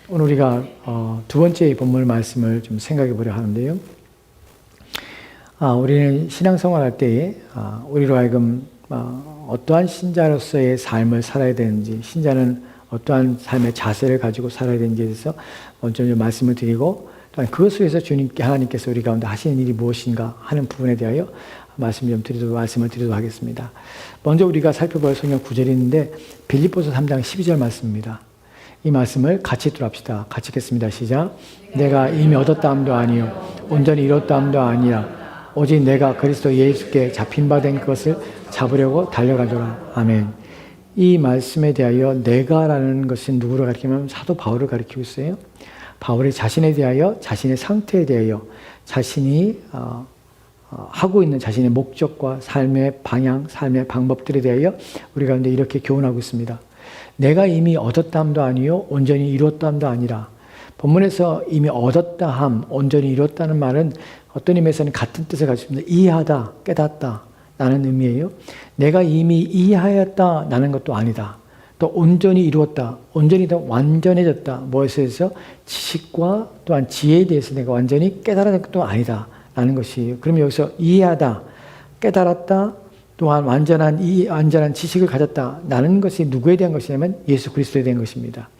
오늘 우리가 두 번째 본문 말씀을 좀 생각해 보려 하는데요. 우리는 신앙생활 할 때에 우리로 하여금 어떠한 신자로서의 삶을 살아야 되는지, 신자는 어떠한 삶의 자세를 가지고 살아야 되는지에 대해서 먼저 좀 말씀을 드리고, 또한 그것 위해서 하나님께서 우리 가운데 하시는 일이 무엇인가 하는 부분에 대하여 말씀을 드리도록 하겠습니다. 먼저 우리가 살펴볼 성경 구절이 있는데 빌립보서 3장 12절 말씀입니다. 이 말씀을 같이 읽도록합시다. 같이 읽겠습니다. 시작. 내가 이미 얻었다 함도 아니요 온전히 이뤘다 함도 아니라 오직 내가 그리스도 예수께 잡힌 바 된 것을 잡으려고 달려가더라. 아멘. 이 말씀에 대하여 내가라는 것은 누구를 가리키면 사도 바울을 가리키고 있어요. 바울이 자신에 대하여, 자신의 상태에 대하여, 자신이 하고 있는 자신의 목적과 삶의 방향, 삶의 방법들에 대하여 우리 가운데 이렇게 교훈하고 있습니다. 내가 이미 얻었다 함도 아니요 온전히 이뤘다 함도 아니라. 본문에서 이미 얻었다 함, 온전히 이뤘다는 말은 어떤 의미에서는 같은 뜻을 가지고 있습니다. 이해하다, 깨닫다 라는 의미예요. 내가 이미 이해하였다 라는 것도 아니다. 또 온전히 이루었다, 온전히 더 완전해졌다. 무엇에 대해서? 지식과 또한 지혜에 대해서 내가 완전히 깨달은 것도 아니다 라는 것이에요. 그러면 여기서 이해하다, 깨달았다, 또한 완전한 지식을 가졌다 라는 것이 누구에 대한 것이냐면 예수 그리스도에 대한 것입니다.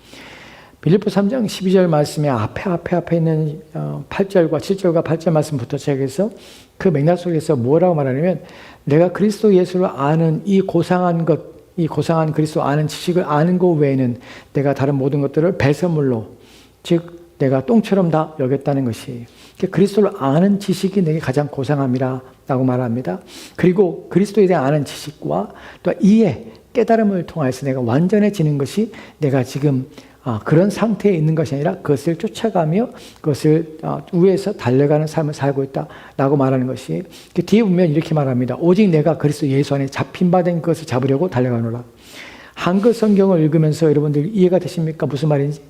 빌립보 3장 12절 말씀에 앞에 있는 8절과 7절과 8절 말씀부터 시작해서 그 맥락 속에서 뭐라고 말하냐면, 내가 그리스도 예수를 아는 이 고상한 그리스도 아는 지식을 아는 것 외에는 내가 다른 모든 것들을 배설물로, 즉 내가 똥처럼 다 여겼다는 것이에요. 그리스도를 아는 지식이 내게 가장 고상함이라 라고 말합니다. 그리고 그리스도에 대한 아는 지식과 또 이해, 깨달음을 통해서 내가 완전해지는 것이 내가 지금 그런 상태에 있는 것이 아니라 그것을 쫓아가며 그것을 위해서 달려가는 삶을 살고 있다라고 말하는 것이, 뒤에 보면 이렇게 말합니다. 오직 내가 그리스도 예수 안에 잡힌 바 된 것을 잡으려고 달려가노라. 한글 성경을 읽으면서 여러분들 이해가 되십니까? 무슨 말인지?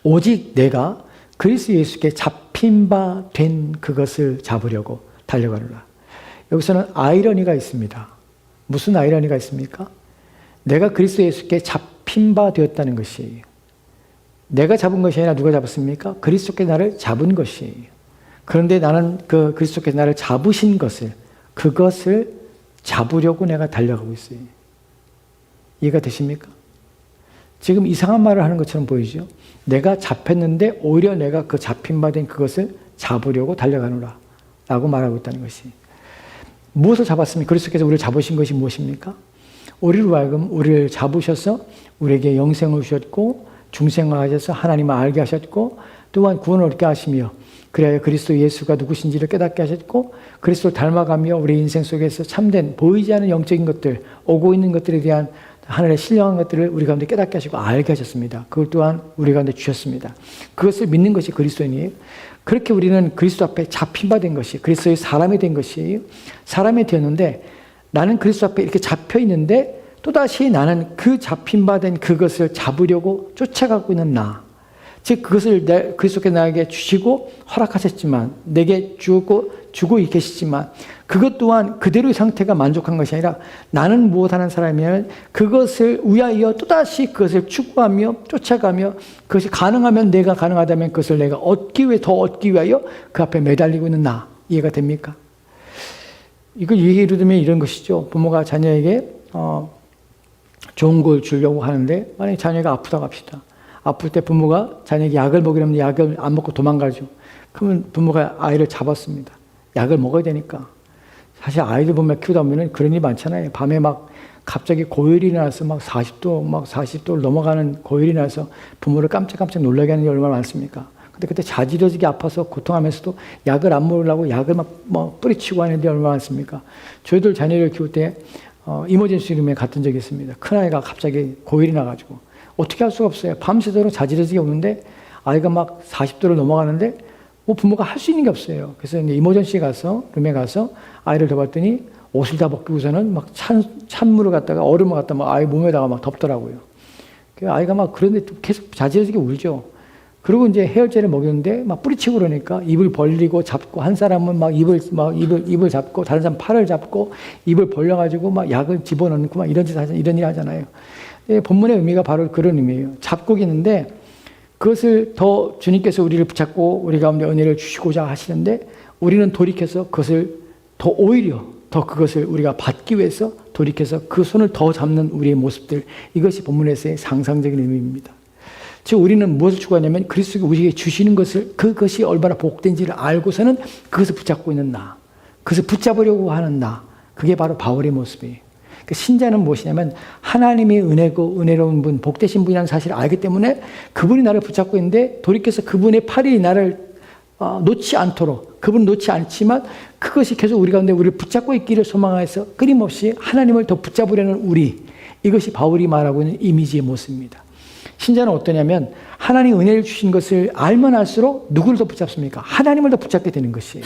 오직 내가 그리스도 예수께 잡힌 바 된 그것을 잡으려고 달려가노라. 여기서는 아이러니가 있습니다. 무슨 아이러니가 있습니까? 내가 그리스도 예수께 잡힌 바 되었다는 것이에요. 내가 잡은 것이 아니라 누가 잡았습니까? 그리스도께 나를 잡은 것이에요. 그런데 나는 그 그리스도께 나를 잡으신 그것을 잡으려고 내가 달려가고 있어요. 이해가 되십니까? 지금 이상한 말을 하는 것처럼 보이죠? 내가 잡혔는데 오히려 내가 그 잡힌 바 된 그것을 잡으려고 달려가노라 라고 말하고 있다는 것이. 무엇을 잡았습니까? 그리스도께서 우리를 잡으신 것이 무엇입니까? 우리로 하여금 우리를 잡으셔서 우리에게 영생을 주셨고 중생을 하셔서 하나님을 알게 하셨고 또한 구원을 얻게 하시며 그래야 그리스도 예수가 누구신지를 깨닫게 하셨고 그리스도를 닮아가며 우리 인생 속에서 참된 보이지 않는 영적인 것들, 오고 있는 것들에 대한 하늘의 신령한 것들을 우리 가운데 깨닫게 하시고 알게 하셨습니다. 그걸 또한 우리 가운데 주셨습니다. 그것을 믿는 것이 그리스도인이에요. 그렇게 우리는 그리스도 앞에 잡힌 바 된 것이, 그리스도의 사람이 된 것이에요. 사람이 되었는데 나는 그리스도 앞에 이렇게 잡혀 있는데 또다시 나는 그 잡힌 바 된 그것을 잡으려고 쫓아가고 있는 나. 즉 그것을 그리스도께 나에게 주시고 허락하셨지만, 내게 주고 계시지만 그것 또한 그대로의 상태가 만족한 것이 아니라 나는 무엇하는 사람이냐면 그것을 위하여 또다시 그것을 추구하며 쫓아가며 그것이 가능하면, 내가 가능하다면 그것을 내가 더 얻기 위하여 그 앞에 매달리고 있는 나. 이해가 됩니까? 이걸 예를 들면 이런 것이죠. 부모가 자녀에게 좋은 걸 주려고 하는데 만약에 자녀가 아프다고 합시다. 아플 때 부모가 자녀에게 약을 먹이려면 약을 안 먹고 도망가죠. 그러면 부모가 아이를 잡았습니다. 약을 먹어야 되니까. 사실 아이들 보면 키우다 보면 그런 일이 많잖아요. 밤에 막 갑자기 고열이 나서 막 40도를 넘어가는 고열이 나서 부모를 깜짝깜짝 놀라게 하는 게 얼마나 많습니까? 근데 그때 자지러지게 아파서 고통하면서도 약을 안 먹으려고 약을 막 뿌리치고 하는 데 얼마나 많습니까? 저희들 자녀를 키울 때 이머전시 룸에 갔던 적이 있습니다. 큰아이가 갑자기 고열이 나가지고 어떻게 할 수가 없어요. 밤새도록 자지러지게 오는데 아이가 막 40도를 넘어가는데 부모가 할 수 있는 게 없어요. 그래서 이제 이머전시 룸에 가서 아이를 덮었더니 옷을 다 벗기고서는 막 찬물을 갖다가 얼음을 갖다 막 아이 몸에다가 막 덮더라고요. 아이가 막 그런데 계속 자지러지게 울죠. 그리고 이제 해열제를 먹였는데 막 뿌리치고 그러니까 입을 벌리고 잡고, 한 사람은 막 입을 잡고 다른 사람 팔을 잡고 입을 벌려가지고 막 약을 집어넣고 막 이런 일 하잖아요. 본문의 의미가 바로 그런 의미예요. 잡고 있는데 그것을 더 주님께서 우리를 붙잡고 우리 가운데 은혜를 주시고자 하시는데 우리는 돌이켜서 그것을 더 오히려 더 그것을 우리가 받기 위해서 돌이켜서 그 손을 더 잡는 우리의 모습들, 이것이 본문에서의 상상적인 의미입니다. 즉 우리는 무엇을 추구하냐면 그리스도가 우리에게 주시는 것을, 그것이 얼마나 복된지를 알고서는 그것을 붙잡고 있는 나, 그것을 붙잡으려고 하는 나, 그게 바로 바울의 모습이에요. 그러니까 신자는 무엇이냐면 하나님의 은혜고 은혜로운 분, 복되신 분이라는 사실을 알기 때문에 그분이 나를 붙잡고 있는데 돌이켜서 그분의 팔이 나를 놓지 않도록, 그분은 놓지 않지만 그것이 계속 우리 가운데 우리를 붙잡고 있기를 소망해서 끊임없이 하나님을 더 붙잡으려는 우리, 이것이 바울이 말하고 있는 이미지의 모습입니다. 신자는 어떠냐면 하나님 은혜를 주신 것을 알면 알수록 누구를 더 붙잡습니까? 하나님을 더 붙잡게 되는 것이에요.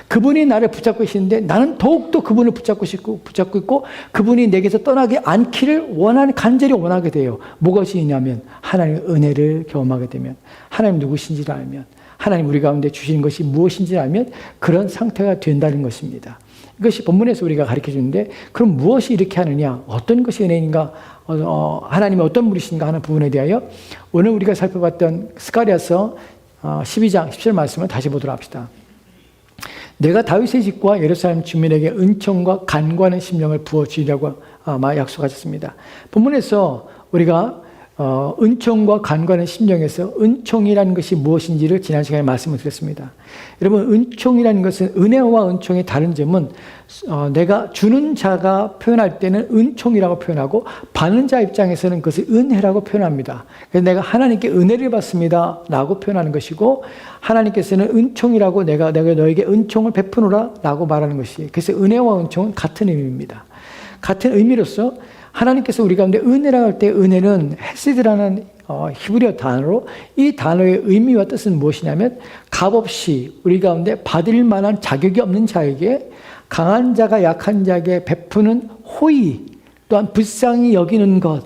그분이 나를 붙잡고 계시는데 나는 더욱더 그분을 붙잡고 있고 그분이 내게서 떠나지 않기를 간절히 원하게 돼요. 무엇이 있냐면 하나님의 은혜를 경험하게 되면, 하나님 누구신지를 알면, 하나님 우리 가운데 주시는 것이 무엇인지 알면 그런 상태가 된다는 것입니다. 이것이 본문에서 우리가 가르쳐 주는데, 그럼 무엇이 이렇게 하느냐, 어떤 것이 은혜인가, 하나님이 어떤 분이신가 하는 부분에 대하여 오늘 우리가 살펴봤던 스가랴서 12장 17절 말씀을 다시 보도록 합시다. 내가 다윗의 집과 예루살렘 주민에게 은총과 간구하는 심령을 부어주리라고 약속하셨습니다. 본문에서 우리가 은총과 간구하는 심령에서 은총이라는 것이 무엇인지를 지난 시간에 말씀을 드렸습니다. 여러분, 은총이라는 것은, 은혜와 은총의 다른 점은 내가 주는 자가 표현할 때는 은총이라고 표현하고 받는 자 입장에서는 그것을 은혜라고 표현합니다. 그래서 내가 하나님께 은혜를 받습니다 라고 표현하는 것이고, 하나님께서는 은총이라고 내가 너에게 은총을 베푸노라 라고 말하는 것이에요. 그래서 은혜와 은총은 같은 의미입니다. 같은 의미로서 하나님께서 우리 가운데 은혜라고 할 때, 은혜는 헤세드라는 히브리어 단어로, 이 단어의 의미와 뜻은 무엇이냐면 값없이 우리 가운데 받을 만한 자격이 없는 자에게, 강한 자가 약한 자에게 베푸는 호의, 또한 불쌍히 여기는 것,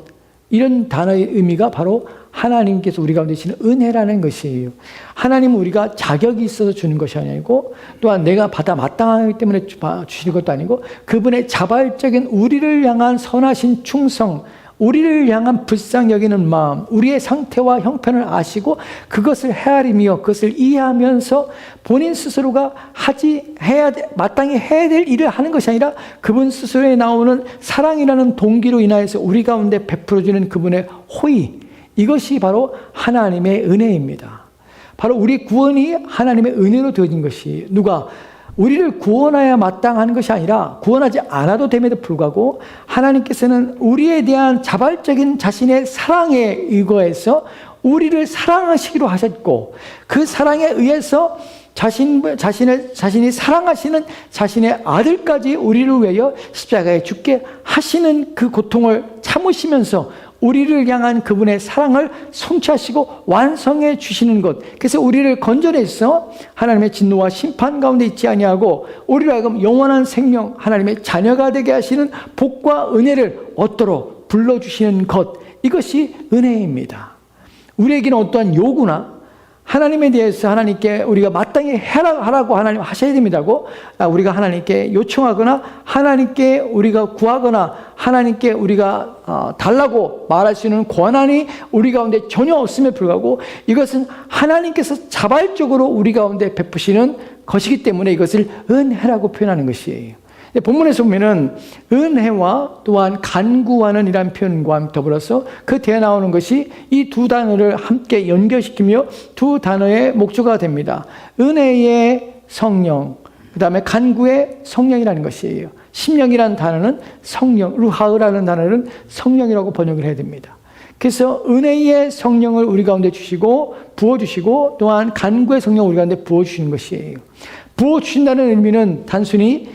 이런 단어의 의미가 바로 하나님께서 우리 가운데 주시는 은혜라는 것이에요. 하나님은 우리가 자격이 있어서 주는 것이 아니고, 또한 내가 받아 마땅하기 때문에 주시는 것도 아니고, 그분의 자발적인 우리를 향한 선하신 충성, 우리를 향한 불쌍히 여기는 마음, 우리의 상태와 형편을 아시고 그것을 헤아리며 그것을 이해하면서 본인 스스로가 마땅히 해야 될 일을 하는 것이 아니라 그분 스스로에 나오는 사랑이라는 동기로 인하여서 우리 가운데 베풀어주는 그분의 호의, 이것이 바로 하나님의 은혜입니다. 바로 우리 구원이 하나님의 은혜로 되어진 것이, 누가 우리를 구원해야 마땅한 것이 아니라 구원하지 않아도 됨에도 불구하고 하나님께서는 우리에 대한 자발적인 자신의 사랑에 의거해서 우리를 사랑하시기로 하셨고, 그 사랑에 의해서 자신이 사랑하시는 자신의 아들까지 우리를 위하여 십자가에 죽게 하시는 그 고통을 참으시면서 우리를 향한 그분의 사랑을 성취하시고 완성해 주시는 것, 그래서 우리를 건져내서 하나님의 진노와 심판 가운데 있지 아니하고 우리로 하여금 영원한 생명, 하나님의 자녀가 되게 하시는 복과 은혜를 얻도록 불러주시는 것, 이것이 은혜입니다. 우리에게는 어떠한 요구나 하나님에 대해서 하나님께 우리가 마땅히 하라고 하나님 하셔야 됩니다고 우리가 하나님께 요청하거나 하나님께 우리가 구하거나 하나님께 우리가 달라고 말할 수 있는 권한이 우리 가운데 전혀 없음에 불구하고 이것은 하나님께서 자발적으로 우리 가운데 베푸시는 것이기 때문에 이것을 은혜라고 표현하는 것이에요. 본문에서 보면은 은혜와 또한 간구하는 이라는 표현과 더불어서 그 뒤에 나오는 것이 이 두 단어를 함께 연결시키며 두 단어의 목조가 됩니다. 은혜의 성령, 그 다음에 간구의 성령이라는 것이에요. 심령이라는 단어는 성령, 루하으라는 단어는 성령이라고 번역을 해야 됩니다. 그래서 은혜의 성령을 우리 가운데 주시고 부어주시고 또한 간구의 성령을 우리 가운데 부어주시는 것이에요. 부어주신다는 의미는 단순히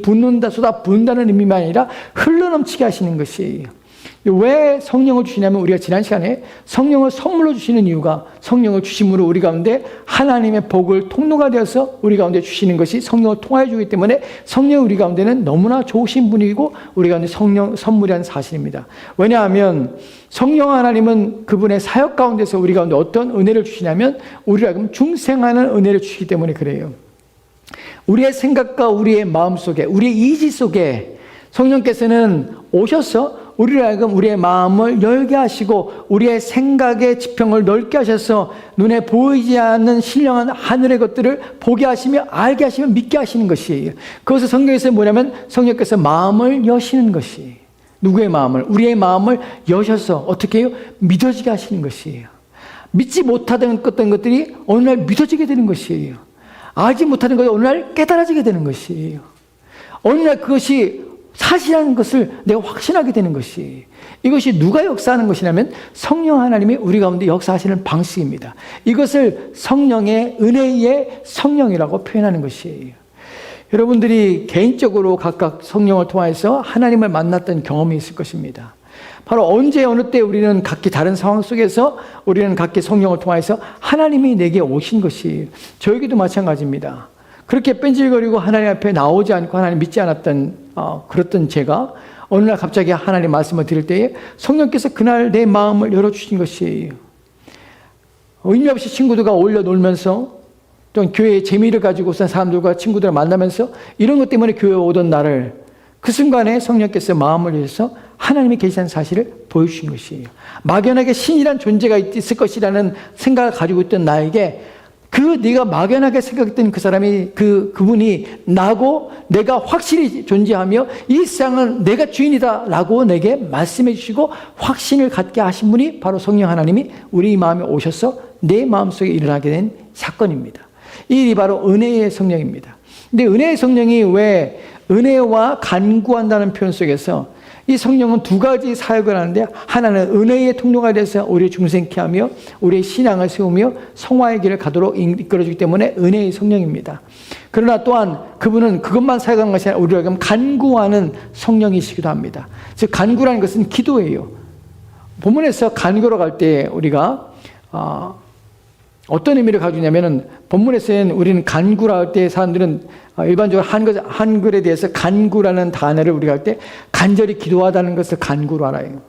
붓는다, 쏟아 부은다는 의미만 아니라 흘러넘치게 하시는 것이에요. 왜 성령을 주시냐면 우리가 지난 시간에 성령을 선물로 주시는 이유가 성령을 주심으로 우리 가운데 하나님의 복을 통로가 되어서 우리 가운데 주시는 것이 성령을 통하여 주기 때문에 성령 우리 가운데는 너무나 좋으신 분이고 우리 가운데 성령 선물이라는 사실입니다. 왜냐하면 성령 하나님은 그분의 사역 가운데서 우리 가운데 어떤 은혜를 주시냐면 우리를 하여금 중생하는 은혜를 주시기 때문에 그래요. 우리의 생각과 우리의 마음 속에, 우리의 이지 속에 성령께서는 오셔서 우리를 하여금 우리의 마음을 열게 하시고 우리의 생각의 지평을 넓게 하셔서 눈에 보이지 않는 신령한 하늘의 것들을 보게 하시며 알게 하시며 믿게 하시는 것이에요. 그것을 성경에서 뭐냐면 성령께서 마음을 여시는 것이, 누구의 마음을? 우리의 마음을 여셔서 어떻게 해요? 믿어지게 하시는 것이에요. 믿지 못하던 것들이 어느 날 믿어지게 되는 것이에요. 알지 못하는 것이 어느 날 깨달아지게 되는 것이에요. 어느 날 그것이 사실이라는 것을 내가 확신하게 되는 것이, 이것이 누가 역사하는 것이냐면 성령 하나님이 우리 가운데 역사하시는 방식입니다. 이것을 성령의 은혜의 성령이라고 표현하는 것이에요. 여러분들이 개인적으로 각각 성령을 통해서 하나님을 만났던 경험이 있을 것입니다. 바로 언제 어느 때 우리는 각기 다른 상황 속에서 우리는 각기 성령을 통해서 하나님이 내게 오신 것이, 저에게도 마찬가지입니다. 그렇게 뺀질거리고 하나님 앞에 나오지 않고 하나님 믿지 않았던 그랬던 제가 어느 날 갑자기 하나님 말씀을 드릴 때에 성령께서 그날 내 마음을 열어주신 것이에요. 의미 없이 친구들과 어울려 놀면서 또 교회의 재미를 가지고서 사람들과 친구들을 만나면서 이런 것 때문에 교회에 오던 나를 그 순간에 성령께서 마음을 열어서 하나님이 계시다는 사실을 보여주신 것이에요. 막연하게 신이란 존재가 있을 것이라는 생각을 가지고 있던 나에게 네가 막연하게 생각했던 그 사람이 그분이 나고 내가 확실히 존재하며 이 세상은 내가 주인이다라고 내게 말씀해 주시고 확신을 갖게 하신 분이 바로 성령 하나님이 우리 마음에 오셔서 내 마음속에 일어나게 된 사건입니다. 이 일이 바로 은혜의 성령입니다. 근데 은혜의 성령이 왜 은혜와 간구한다는 표현 속에서 이 성령은 두 가지 사역을 하는데, 하나는 은혜의 통로가 돼서 우리를 중생케 하며 우리의 신앙을 세우며 성화의 길을 가도록 이끌어주기 때문에 은혜의 성령입니다. 그러나 또한 그분은 그것만 사역하는 것이 아니라 우리를 간구하는 성령이시기도 합니다. 즉 간구라는 것은 기도예요. 본문에서 간구로 갈 때 우리가 어떤 의미를 가지고 있냐면은, 본문에서는 우리는 간구라 할 때 사람들은 일반적으로 한글에 대해서 간구라는 단어를 우리가 할 때 간절히 기도하다는 것을 간구로 알아요.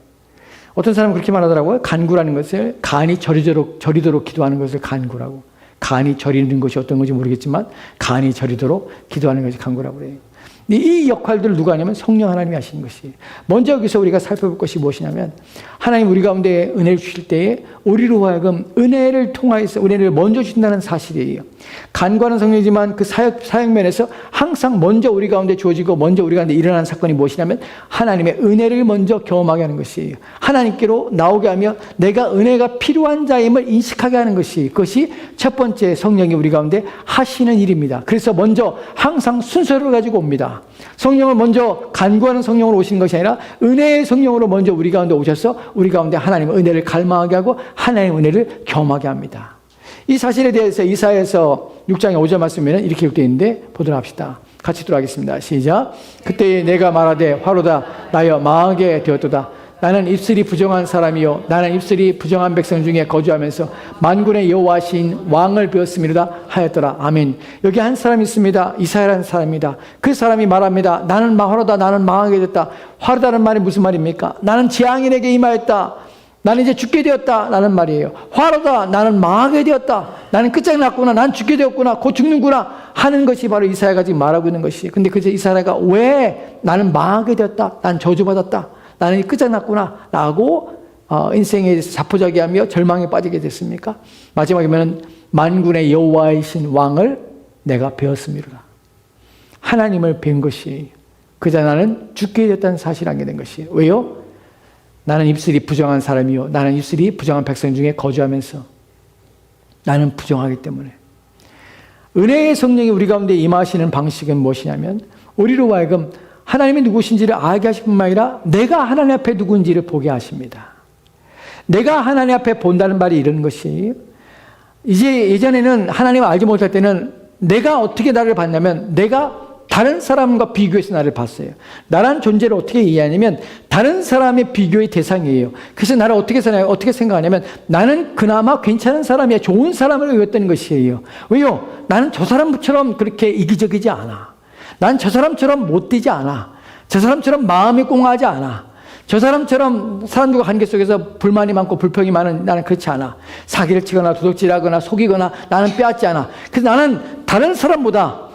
어떤 사람은 그렇게 말하더라고요. 간구라는 것을 간이 저리도록 기도하는 것을 간구라고. 간이 저리는 것이 어떤 건지 모르겠지만 간이 저리도록 기도하는 것이 간구라고 그래요. 이 역할들을 누가 하냐면 성령 하나님이 하시는 것이에요. 먼저 여기서 우리가 살펴볼 것이 무엇이냐면, 하나님 우리 가운데 은혜를 주실 때에 우리로 하여금 은혜를 통하여서 은혜를 먼저 주신다는 사실이에요. 간구하는 성령이지만 그 사역 면에서 항상 먼저 우리 가운데 주어지고 먼저 우리 가운데 일어나는 사건이 무엇이냐면 하나님의 은혜를 먼저 경험하게 하는 것이에요. 하나님께로 나오게 하며 내가 은혜가 필요한 자임을 인식하게 하는 것이, 그것이 첫 번째 성령이 우리 가운데 하시는 일입니다. 그래서 먼저 항상 순서를 가지고 옵니다. 성령을 먼저 간구하는 성령으로 오시는 것이 아니라 은혜의 성령으로 먼저 우리 가운데 오셔서 우리 가운데 하나님의 은혜를 갈망하게 하고 하나님의 은혜를 경험하게 합니다. 이 사실에 대해서 이사야서 6장의 5절 말씀에는 이렇게 기록되어 있는데 보도록 합시다. 같이 들어가겠습니다. 시작. 그때 내가 말하되 화로다 나여 망하게 되었도다. 나는 입술이 부정한 사람이요 나는 입술이 부정한 백성 중에 거주하면서 만군의 여호와신 왕을 배웠음이로다 하였더라. 아멘. 여기 한 사람이 있습니다. 이사야라는 사람입니다. 그 사람이 말합니다. 나는 화로다 나는 망하게 됐다. 화로다는 말이 무슨 말입니까? 나는 재앙인에게 임하였다. 나는 이제 죽게 되었다 라는 말이에요. 화로다 나는 망하게 되었다. 나는 끝장났구나. 난 죽게 되었구나. 곧 죽는구나 하는 것이 바로 이사야가 지금 말하고 있는 것이에요. 근데 그제 이사야가 왜 나는 망하게 되었다. 난 저주받았다. 나는 끝장났구나 라고 인생에 자포자기하며 절망에 빠지게 됐습니까? 마지막에 보면 만군의 여호와이신 왕을 내가 배웠음이로라. 하나님을 배운 것이 그자 나는 죽게 됐다는 사실을 알게 된 것이에요. 왜요? 나는 입술이 부정한 사람이요 나는 입술이 부정한 백성 중에 거주하면서 나는 부정하기 때문에. 은혜의 성령이 우리 가운데 임하시는 방식은 무엇이냐면 우리로 하여금 하나님이 누구신지를 알게 하실 뿐만 아니라 내가 하나님 앞에 누구인지를 보게 하십니다. 내가 하나님 앞에 본다는 말이 이런 것이, 이제 예전에는 하나님을 알지 못할 때는 내가 어떻게 나를 봤냐면 내가 다른 사람과 비교해서 나를 봤어요. 나라는 존재를 어떻게 이해하냐면 다른 사람의 비교의 대상이에요. 그래서 나를 어떻게 생각하냐면 나는 그나마 괜찮은 사람이야. 좋은 사람을 여겼던 것이에요. 왜요? 나는 저 사람처럼 그렇게 이기적이지 않아. 난 저 사람처럼 못되지 않아. 저 사람처럼 마음이 꽁하지 않아. 저 사람처럼 사람들과 관계 속에서 불만이 많고 불평이 많은 나는 그렇지 않아. 사기를 치거나 도둑질하거나 속이거나 나는 빼앗지 않아. 그래서 나는 다른 사람보다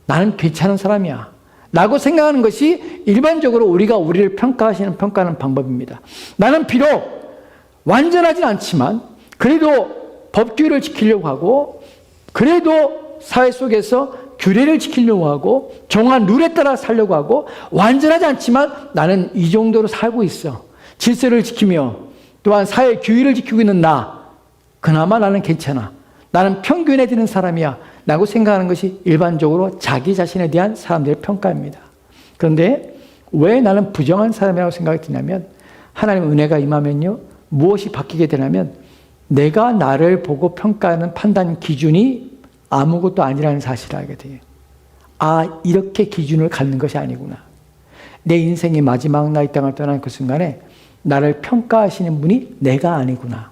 나는 괜찮은 사람이야. 라고 생각하는 것이 일반적으로 우리가 우리를 평가하는 방법입니다. 나는 비록 완전하진 않지만 그래도 법규를 지키려고 하고 그래도 사회 속에서 규례를 지키려고 하고 정한 룰에 따라 살려고 하고 완전하지 않지만 나는 이 정도로 살고 있어. 질서를 지키며 또한 사회 규율을 지키고 있는 나. 그나마 나는 괜찮아. 나는 평균에 드는 사람이야. 라고 생각하는 것이 일반적으로 자기 자신에 대한 사람들의 평가입니다. 그런데 왜 나는 부정한 사람이라고 생각이 드냐면 하나님의 은혜가 임하면요. 무엇이 바뀌게 되냐면 내가 나를 보고 평가하는 판단 기준이 아무것도 아니라는 사실을 알게 돼요. 아, 이렇게 기준을 갖는 것이 아니구나. 내 인생의 마지막 날 이 땅을 떠나는 그 순간에 나를 평가하시는 분이 내가 아니구나.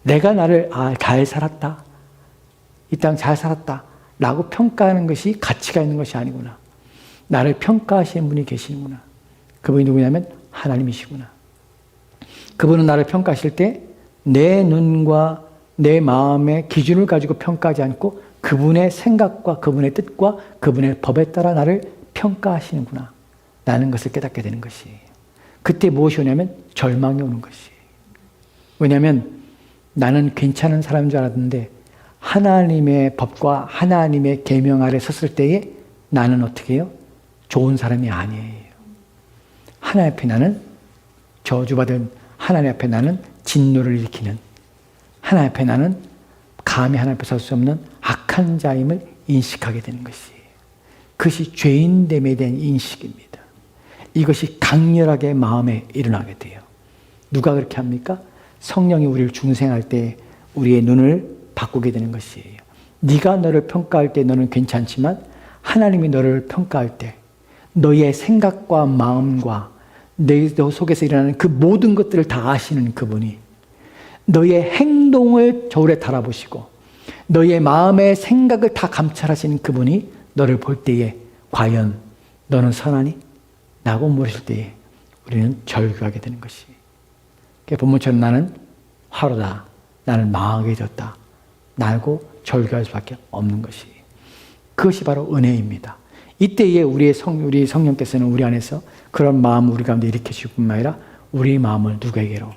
내가 나를 잘 살았다. 이 땅 잘 살았다. 라고 평가하는 것이 가치가 있는 것이 아니구나. 나를 평가하시는 분이 계시는구나. 그분이 누구냐면 하나님이시구나. 그분은 나를 평가하실 때 내 눈과 내 마음의 기준을 가지고 평가하지 않고 그분의 생각과 그분의 뜻과 그분의 법에 따라 나를 평가하시는구나. 라는 것을 깨닫게 되는 것이에요. 그때 무엇이 오냐면 절망이 오는 것이에요. 왜냐하면 나는 괜찮은 사람인 줄 알았는데 하나님의 법과 하나님의 계명 아래 섰을 때에 나는 어떻게 해요? 좋은 사람이 아니에요. 하나님 앞에 나는 저주받은, 하나님 앞에 나는 진노를 일으키는, 하나님 앞에 나는 감히 하나님 앞에 설 수 없는 악한 자임을 인식하게 되는 것이에요. 그것이 죄인됨에 대한 인식입니다. 이것이 강렬하게 마음에 일어나게 돼요. 누가 그렇게 합니까? 성령이 우리를 중생할 때 우리의 눈을 바꾸게 되는 것이에요. 네가 너를 평가할 때 너는 괜찮지만 하나님이 너를 평가할 때 너의 생각과 마음과 너 속에서 일어나는 그 모든 것들을 다 아시는 그분이 너의 행동을 저울에 달아보시고 너의 마음의 생각을 다 감찰하시는 그분이 너를 볼 때에 과연 너는 선하니? 라고 물으실 때에 우리는 절규하게 되는 것이에요. 본문처럼 나는 화로다. 나는 망하게 되었다. 라고 절규할 수밖에 없는 것이에요. 그것이 바로 은혜입니다. 이때에 우리 성령께서는 우리 안에서 그런 마음을 우리 가운데 일으키실 뿐만 아니라 우리의 마음을 누구에게로?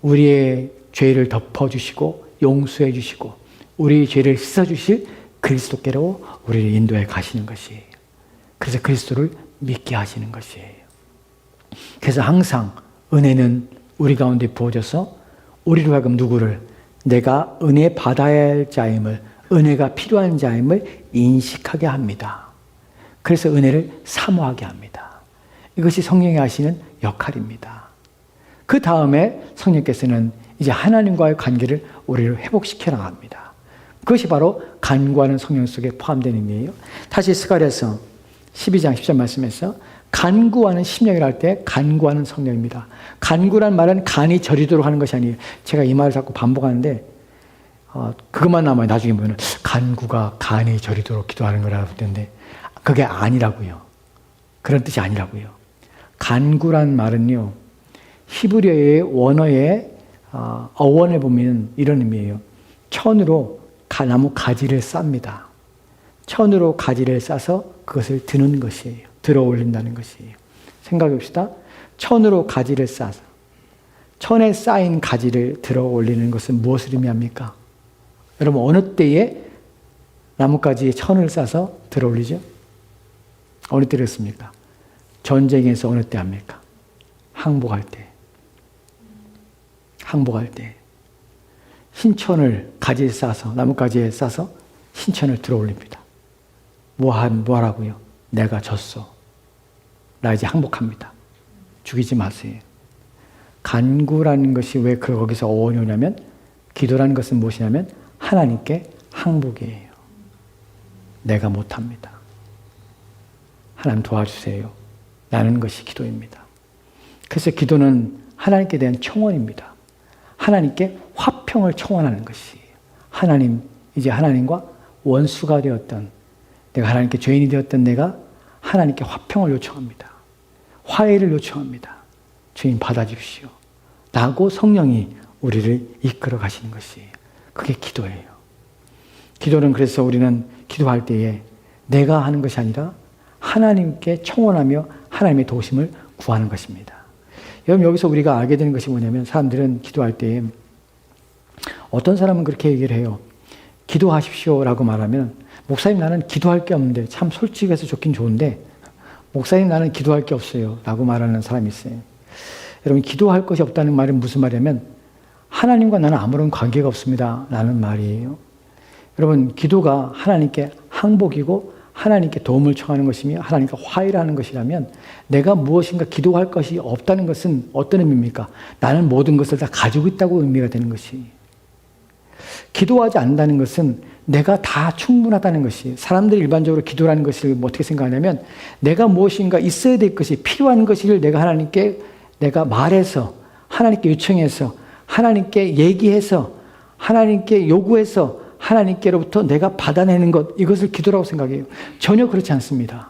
우리의 죄를 덮어주시고 용서해 주시고 우리의 죄를 씻어주실 그리스도께로 우리를 인도해 가시는 것이에요. 그래서 그리스도를 믿게 하시는 것이에요. 그래서 항상 은혜는 우리 가운데 부어져서 우리로 하여금 누구를 내가 은혜 받아야 할 자임을, 은혜가 필요한 자임을 인식하게 합니다. 그래서 은혜를 사모하게 합니다. 이것이 성령이 하시는 역할입니다. 그 다음에 성령께서는 이제 하나님과의 관계를 우리를 회복시켜 나갑니다. 그것이 바로 간구하는 성령 속에 포함되는 의미예요. 다시 스가랴서 12장 10절 말씀에서 간구하는 심령이라 할 때 간구하는 성령입니다. 간구란 말은 간이 저리도록 하는 것이 아니에요. 제가 이 말을 자꾸 반복하는데 그것만 남아요. 나중에 보면 간구가 간이 저리도록 기도하는 거라고 했는데 그게 아니라고요. 그런 뜻이 아니라고요. 간구란 말은요. 히브리어의 원어의 어원을 보면 이런 의미예요. 천으로 나무 가지를 쌉니다. 천으로 가지를 싸서 그것을 드는 것이에요. 들어 올린다는 것이에요. 생각해 봅시다. 천으로 가지를 싸서 천에 쌓인 가지를 들어 올리는 것은 무엇을 의미합니까? 여러분 어느 때에 나뭇가지에 천을 싸서 들어 올리죠? 어느 때였습니까? 전쟁에서 어느 때 합니까? 항복할 때. 항복할 때. 신천을 가지에 싸서 나뭇가지에 싸서 신천을 들어 올립니다. 뭐하라고요? 내가 졌어. 나 이제 항복합니다. 죽이지 마세요. 간구라는 것이 왜 거기서 어원이 오냐면 기도라는 것은 무엇이냐면 하나님께 항복이에요. 내가 못합니다. 하나님 도와주세요. 라는 것이 기도입니다. 그래서 기도는 하나님께 대한 청원입니다. 하나님께 화평을 청원하는 것이에요. 하나님, 이제 하나님과 원수가 되었던 내가 하나님께 죄인이 되었던 내가 하나님께 화평을 요청합니다. 화해를 요청합니다. 주님 받아주십시오. 라고 성령이 우리를 이끌어 가시는 것이에요. 그게 기도예요. 기도는 그래서 우리는 기도할 때에 내가 하는 것이 아니라 하나님께 청원하며 하나님의 도우심을 구하는 것입니다. 여러분, 여기서 우리가 알게 되는 것이 뭐냐면, 사람들은 기도할 때 어떤 사람은 그렇게 얘기를 해요. 기도하십시오라고 말하면, 목사님 나는 기도할 게 없는데, 참 솔직해서 좋긴 좋은데 목사님 나는 기도할 게 없어요 라고 말하는 사람이 있어요. 여러분, 기도할 것이 없다는 말은 무슨 말이냐면, 하나님과 나는 아무런 관계가 없습니다 라는 말이에요. 여러분, 기도가 하나님께 항복이고 하나님께 도움을 청하는 것이며 하나님과 화해를 하는 것이라면, 내가 무엇인가 기도할 것이 없다는 것은 어떤 의미입니까? 나는 모든 것을 다 가지고 있다고 의미가 되는 것이. 기도하지 않는다는 것은 내가 다 충분하다는 것이. 사람들이 일반적으로 기도라는 것을 어떻게 생각하냐면, 내가 무엇인가 있어야 될 것이, 필요한 것을 내가 하나님께 내가 말해서, 하나님께 요청해서, 하나님께 얘기해서, 하나님께 요구해서 하나님께로부터 내가 받아내는 것, 이것을 기도라고 생각해요. 전혀 그렇지 않습니다.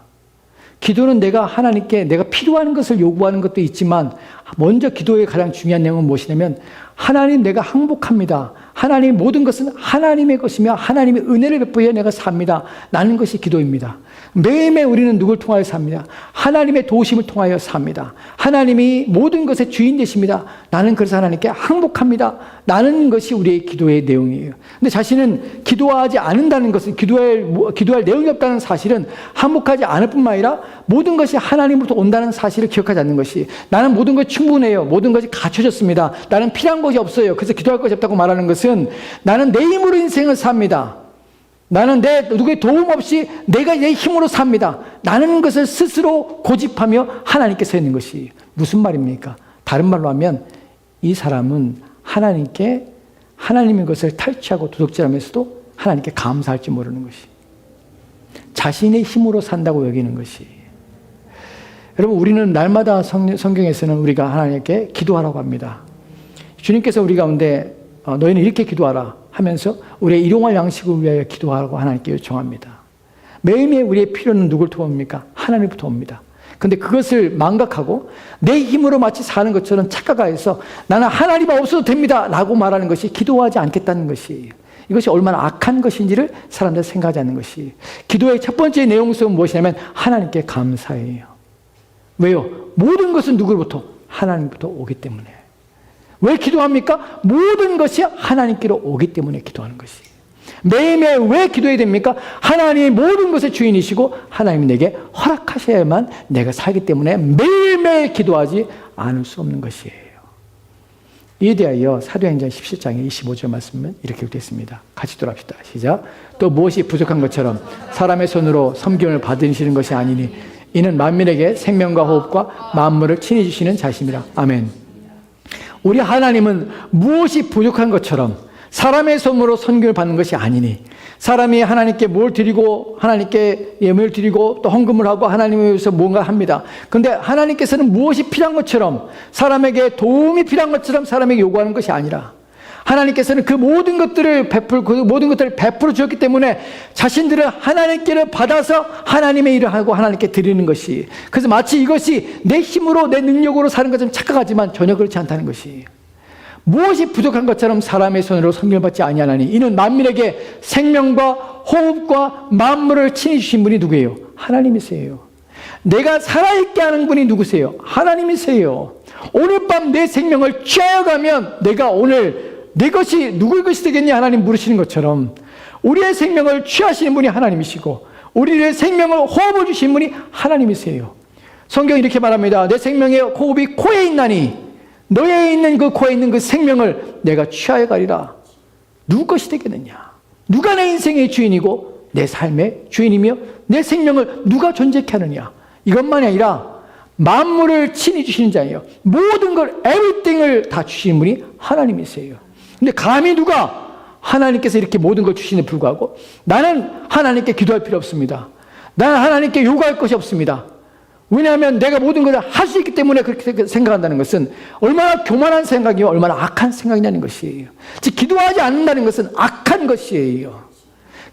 기도는 내가 하나님께 내가 필요한 것을 요구하는 것도 있지만, 먼저 기도의 가장 중요한 내용은 무엇이냐면, 하나님 내가 항복합니다. 하나님 모든 것은 하나님의 것이며 하나님의 은혜를 베풀어 내가 삽니다 라는 것이 기도입니다. 매일매일 우리는 누굴 통하여 삽니다. 하나님의 도우심을 통하여 삽니다. 하나님이 모든 것의 주인 되십니다. 나는 그래서 하나님께 항복합니다 라는 것이 우리의 기도의 내용이에요. 근데 자신은 기도하지 않는다는 것은, 기도할 내용이 없다는 사실은 항복하지 않을 뿐만 아니라 모든 것이 하나님으로부터 온다는 사실을 기억하지 않는 것이, 나는 모든 것이 충분해요, 모든 것이 갖춰졌습니다, 나는 필요한 것이 없어요, 그래서 기도할 것이 없다고 말하는 것은, 나는 내 힘으로 인생을 삽니다, 나는 누구의 도움 없이 내가 내 힘으로 삽니다, 나는 것을 스스로 고집하며 하나님께 서 있는 것이 무슨 말입니까? 다른 말로 하면, 이 사람은 하나님께 하나님의 것을 탈취하고 도둑질하면서도 하나님께 감사할지 모르는 것이, 자신의 힘으로 산다고 여기는 것이. 여러분, 우리는 날마다 성경에서는 우리가 하나님께 기도하라고 합니다. 주님께서 우리 가운데 너희는 이렇게 기도하라 하면서 우리의 일용할 양식을 위하여 기도하라고 하나님께 요청합니다. 매일매일 우리의 필요는 누굴 통합니까? 하나님부터 옵니다. 근데 그것을 망각하고 내 힘으로 마치 사는 것처럼 착각하여서 나는 하나님 없어도 됩니다 라고 말하는 것이 기도하지 않겠다는 것이, 이것이 얼마나 악한 것인지를 사람들이 생각하지 않는 것이. 기도의 첫 번째 내용은 무엇이냐면 하나님께 감사해요. 왜요? 모든 것은 누구로부터? 하나님부터 오기 때문에. 왜 기도합니까? 모든 것이 하나님께로 오기 때문에 기도하는 것이. 매일매일 왜 기도해야 됩니까? 하나님이 모든 것의 주인이시고 하나님이 내게 허락하셔야만 내가 살기 때문에 매일매일 기도하지 않을 수 없는 것이에요. 이에 대하여 사도행전 17장의 25절 말씀은 이렇게 되어 있습니다. 같이 돌아합시다. 시작. 또 무엇이 부족한 것처럼 사람의 손으로 섬김을 받으시는 것이 아니니 이는 만민에게 생명과 호흡과 만물을 친히 주시는 자심이라. 아멘. 우리 하나님은 무엇이 부족한 것처럼 사람의 손으로 섬김을 받는 것이 아니니, 사람이 하나님께 뭘 드리고 하나님께 예물을 드리고 또 헌금을 하고 하나님을 위해서 뭔가 합니다. 그런데 하나님께서는 무엇이 필요한 것처럼, 사람에게 도움이 필요한 것처럼 사람에게 요구하는 것이 아니라, 하나님께서는 그 모든 것들을 베풀어 주었기 때문에 자신들은 하나님께를 받아서 하나님의 일을 하고 하나님께 드리는 것이, 그래서 마치 이것이 내 힘으로 내 능력으로 사는 것처럼 착각하지만 전혀 그렇지 않다는 것이. 무엇이 부족한 것처럼 사람의 손으로 섬김을 받지 아니하나니 이는 만민에게 생명과 호흡과 만물을 친히 주신 분이 누구예요? 하나님이세요. 내가 살아있게 하는 분이 누구세요? 하나님이세요. 오늘 밤 내 생명을 취하여 가면 내가 오늘 내 것이 누구의 것이 되겠냐 하나님 물으시는 것처럼, 우리의 생명을 취하시는 분이 하나님이시고 우리의 생명을 호흡을 주신 분이 하나님이세요. 성경이 이렇게 말합니다. 내 생명의 호흡이 코에 있나니 너에 있는 그 코에 있는 그 생명을 내가 취하여 가리라. 누구 것이 되겠느냐? 누가 내 인생의 주인이고 내 삶의 주인이며 내 생명을 누가 존재케 하느냐? 이것만이 아니라 만물을 친히 주시는 자예요. 모든 걸, everything을 다 주시는 분이 하나님이세요. 근데 감히 누가 하나님께서 이렇게 모든 걸 주시는데 불구하고 나는 하나님께 기도할 필요 없습니다, 나는 하나님께 요구할 것이 없습니다, 왜냐하면 내가 모든 것을 할 수 있기 때문에 그렇게 생각한다는 것은 얼마나 교만한 생각이요, 얼마나 악한 생각이냐는 것이에요. 즉 기도하지 않는다는 것은 악한 것이에요.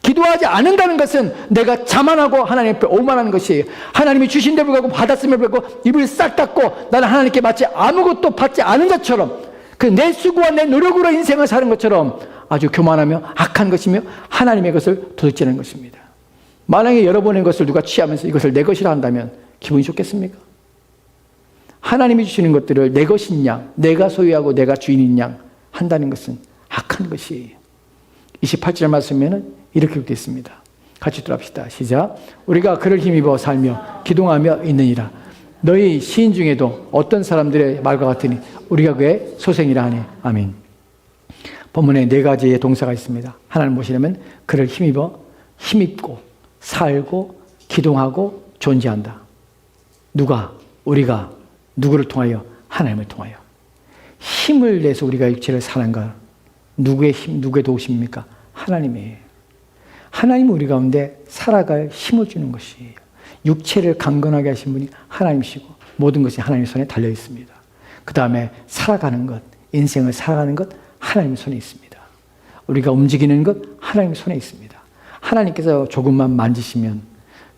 기도하지 않는다는 것은 내가 자만하고 하나님 앞에 오만하는 것이에요. 하나님이 주신 데 불구하고 받았음에 불구하고 입을 싹 닫고 나는 하나님께 마치 아무것도 받지 않은 것처럼, 그 내 수고와 내 노력으로 인생을 사는 것처럼 아주 교만하며 악한 것이며 하나님의 것을 도둑질하는 것입니다. 만약에 여러분의 것을 누가 취하면서 이것을 내 것이라 한다면 기분이 좋겠습니까? 하나님이 주시는 것들을 내 것인 양, 내가 소유하고 내가 주인인 양 한다는 것은 악한 것이에요. 28절 말씀에는 이렇게 되어 있습니다. 같이 들어갑시다. 시작. 우리가 그를 힘입어 살며 기동하며 있느니라. 너희 시인 중에도 어떤 사람들의 말과 같으니 우리가 그의 소생이라 하니. 아멘. 본문에 네 가지의 동사가 있습니다. 하나님 모시려면 그를 힘입고 살고 기동하고 존재한다. 누가? 우리가 누구를 통하여? 하나님을 통하여. 힘을 내서 우리가 육체를 사는 것, 누구의 힘, 누구의 도우심입니까? 하나님이에요. 하나님은 우리 가운데 살아갈 힘을 주는 것이에요. 육체를 강건하게 하신 분이 하나님이시고 모든 것이 하나님의 손에 달려 있습니다. 그 다음에 살아가는 것, 인생을 살아가는 것 하나님의 손에 있습니다. 우리가 움직이는 것 하나님의 손에 있습니다. 하나님께서 조금만 만지시면,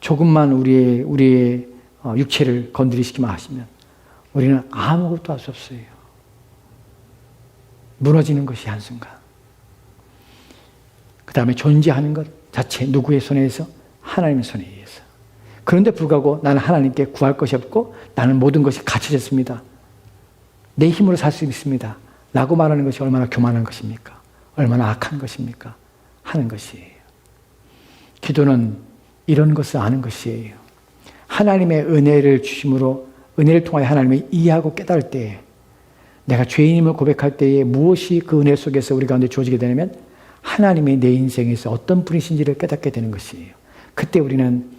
조금만 우리의 육체를 건드리시기만 하시면 우리는 아무것도 할 수 없어요. 무너지는 것이 한순간. 그 다음에 존재하는 것 자체 누구의 손에서? 하나님의 손에 의해서. 그런데 불구하고 나는 하나님께 구할 것이 없고 나는 모든 것이 갖춰졌습니다. 내 힘으로 살 수 있습니다. 라고 말하는 것이 얼마나 교만한 것입니까? 얼마나 악한 것입니까? 하는 것이에요. 기도는 이런 것을 아는 것이에요. 하나님의 은혜를 주심으로 은혜를 통하여 하나님을 이해하고 깨달을 때에 내가 죄인임을 고백할 때에 무엇이 그 은혜 속에서 우리 가운데 주어지게 되냐면 하나님이 내 인생에서 어떤 분이신지를 깨닫게 되는 것이에요. 그때 우리는